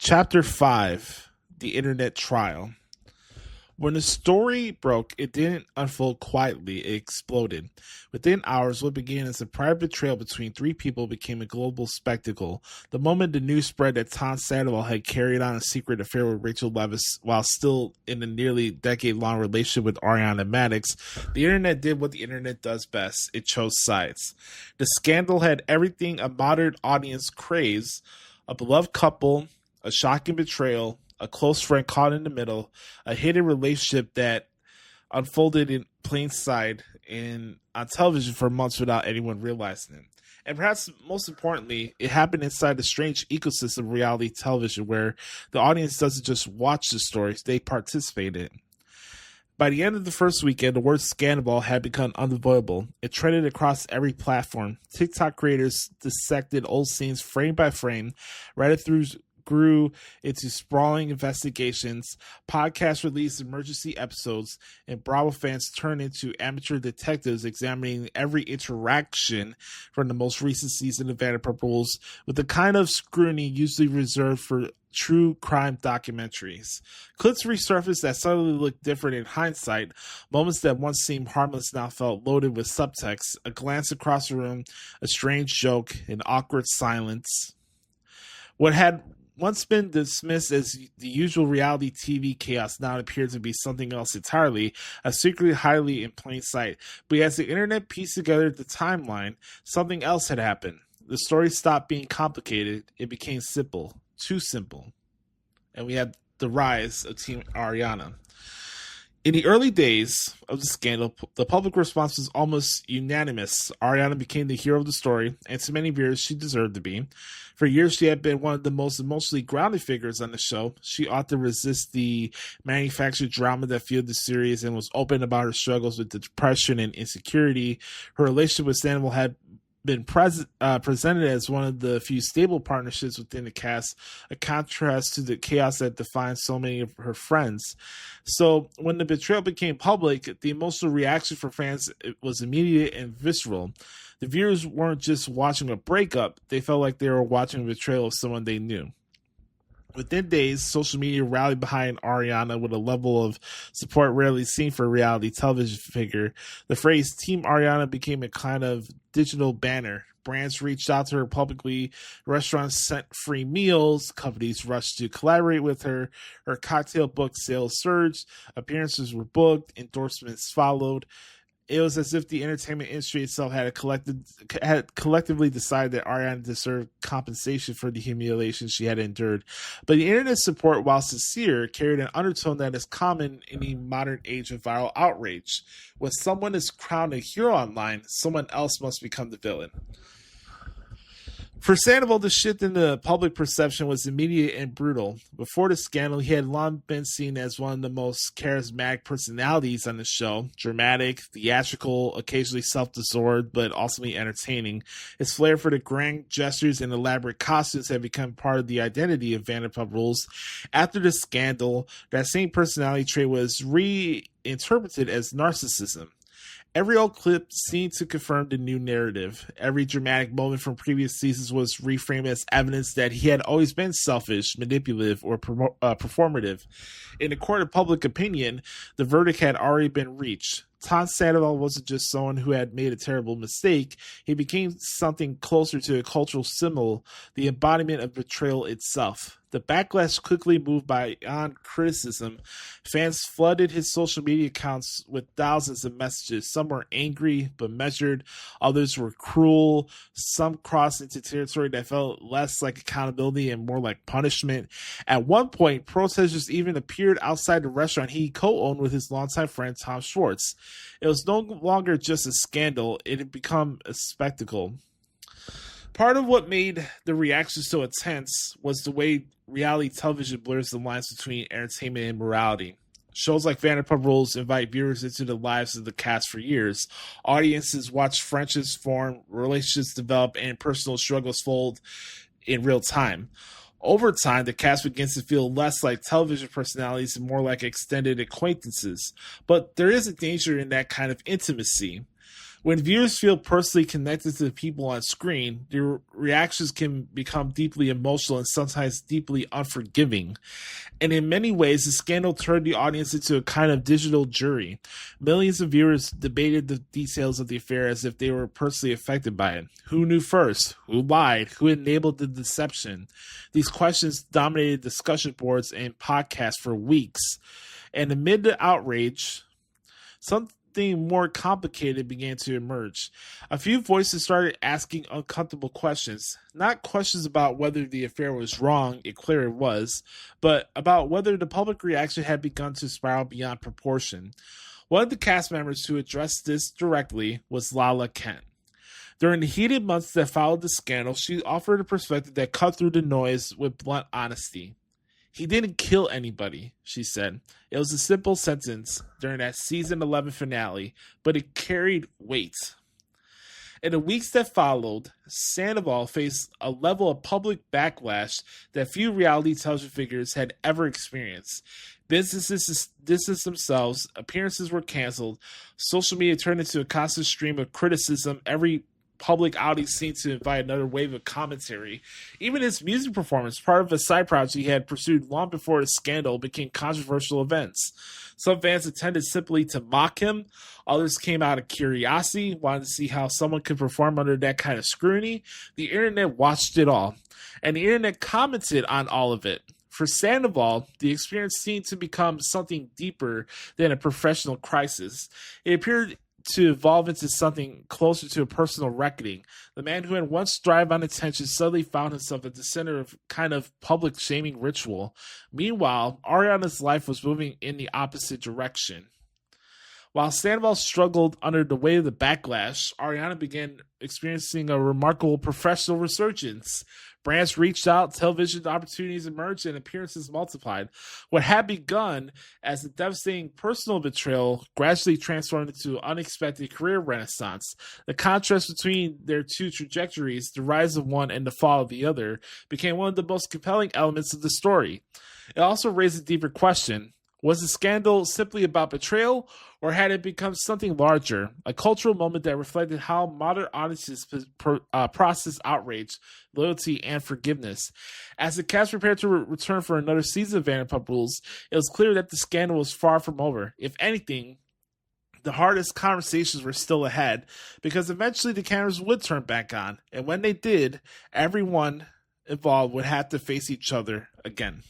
Chapter 5, The Internet Trial. When the story broke, it didn't unfold quietly, it exploded. Within hours, what began as a private betrayal between three people became a global spectacle. The moment the news spread that Tom Sandoval had carried on a secret affair with Rachel Leviss while still in a nearly decade-long relationship with Ariana Madix, the internet did what the internet does best. It chose sides. The scandal had everything a modern audience craves: a beloved couple, a shocking betrayal, a close friend caught in the middle, a hidden relationship that unfolded in plain sight and on television for months without anyone realizing it. And perhaps most importantly, it happened inside the strange ecosystem of reality television where the audience doesn't just watch the stories, they participate in it. By the end of the first weekend, the word Scandoval had become unavoidable. It trended across every platform. TikTok creators dissected old scenes frame by frame, Reddit grew into sprawling investigations, podcasts released emergency episodes, and Bravo fans turned into amateur detectives examining every interaction from the most recent season of Vanderpump Rules with the kind of scrutiny usually reserved for true crime documentaries. Clips resurfaced that suddenly looked different in hindsight. Moments that once seemed harmless now felt loaded with subtext. A glance across the room, a strange joke, an awkward silence. What had once been dismissed as the usual reality TV chaos now appeared to be something else entirely, a secret highly in plain sight. But as the internet pieced together the timeline, something else had happened. The story stopped being complicated. It became simple. Too simple. And we had the rise of Team Ariana. In the early days of the scandal, the public response was almost unanimous. Ariana became the hero of the story, and to many viewers, she deserved to be. For years, she had been one of the most emotionally grounded figures on the show. She ought to resist the manufactured drama that fueled the series and was open about her struggles with depression and insecurity. Her relationship with Sandoval had been presented as one of the few stable partnerships within the cast, a contrast to the chaos that defined so many of her friends. So when the betrayal became public, the emotional reaction for fans was immediate and visceral. The viewers weren't just watching a breakup, they felt like they were watching a betrayal of someone they knew. Within days, social media rallied behind Ariana with a level of support rarely seen for a reality television figure. The phrase Team Ariana became a kind of digital banner. Brands reached out to her publicly, restaurants sent free meals, companies rushed to collaborate with her, her cocktail book sales surged, appearances were booked, endorsements followed. It was as if the entertainment industry itself had collectively decided that Ariana deserved compensation for the humiliation she had endured. But the internet's support, while sincere, carried an undertone that is common in the modern age of viral outrage. When someone is crowned a hero online, someone else must become the villain. For Sandoval, the shift in the public perception was immediate and brutal. Before the scandal, he had long been seen as one of the most charismatic personalities on the show. Dramatic, theatrical, occasionally self-absorbed, but ultimately entertaining. His flair for the grand gestures and elaborate costumes had become part of the identity of Vanderpump Rules. After the scandal, that same personality trait was reinterpreted as narcissism. Every old clip seemed to confirm the new narrative. Every dramatic moment from previous seasons was reframed as evidence that he had always been selfish, manipulative, or performative. In the court of public opinion, the verdict had already been reached. Tom Sandoval wasn't just someone who had made a terrible mistake. He became something closer to a cultural symbol, the embodiment of betrayal itself. The backlash quickly moved beyond criticism. Fans flooded his social media accounts with thousands of messages. Some were angry but measured. Others were cruel. Some crossed into territory that felt less like accountability and more like punishment. At one point, protesters even appeared outside the restaurant he co-owned with his longtime friend Tom Schwartz. It was no longer just a scandal. It had become a spectacle. Part of what made the reaction so intense was the way reality television blurs the lines between entertainment and morality. Shows like Vanderpump Rules invite viewers into the lives of the cast for years. Audiences watch friendships form, relationships develop, and personal struggles fold in real time. Over time, the cast begins to feel less like television personalities and more like extended acquaintances. But there is a danger in that kind of intimacy. When viewers feel personally connected to the people on screen, their reactions can become deeply emotional and sometimes deeply unforgiving. And in many ways, the scandal turned the audience into a kind of digital jury. Millions of viewers debated the details of the affair as if they were personally affected by it. Who knew first? Who lied? Who enabled the deception? These questions dominated discussion boards and podcasts for weeks. And amid the outrage, something more complicated began to emerge. A few voices started asking uncomfortable questions, not questions about whether the affair was wrong, it clearly was, but about whether the public reaction had begun to spiral beyond proportion. One of the cast members who addressed this directly was Lala Kent. During the heated months that followed the scandal, she offered a perspective that cut through the noise with blunt honesty. He didn't kill anybody, she said. It was a simple sentence during that season 11 finale, but it carried weight. In the weeks that followed, Sandoval faced a level of public backlash that few reality television figures had ever experienced. Businesses distanced themselves, appearances were canceled, social media turned into a constant stream of criticism. Every public outing seemed to invite another wave of commentary. Even his music performance, part of a side project he had pursued long before the scandal, became controversial events. Some fans attended simply to mock him. Others came out of curiosity, wanted to see how someone could perform under that kind of scrutiny. The internet watched it all, and the internet commented on all of it. For Sandoval, the experience seemed to become something deeper than a professional crisis. It appeared to evolve into something closer to a personal reckoning. The man who had once thrived on attention suddenly found himself at the center of kind of public shaming ritual. Meanwhile, Ariana's life was moving in the opposite direction. While Sandoval struggled under the weight of the backlash, Ariana began experiencing a remarkable professional resurgence. Brands reached out, television opportunities emerged, and appearances multiplied. What had begun as a devastating personal betrayal gradually transformed into an unexpected career renaissance. The contrast between their two trajectories, the rise of one and the fall of the other, became one of the most compelling elements of the story. It also raised a deeper question. Was the scandal simply about betrayal, or had it become something larger, a cultural moment that reflected how modern audiences process outrage, loyalty, and forgiveness? As the cast prepared to return for another season of Vanderpump Rules, it was clear that the scandal was far from over. If anything, the hardest conversations were still ahead, because eventually the cameras would turn back on, and when they did, everyone involved would have to face each other again.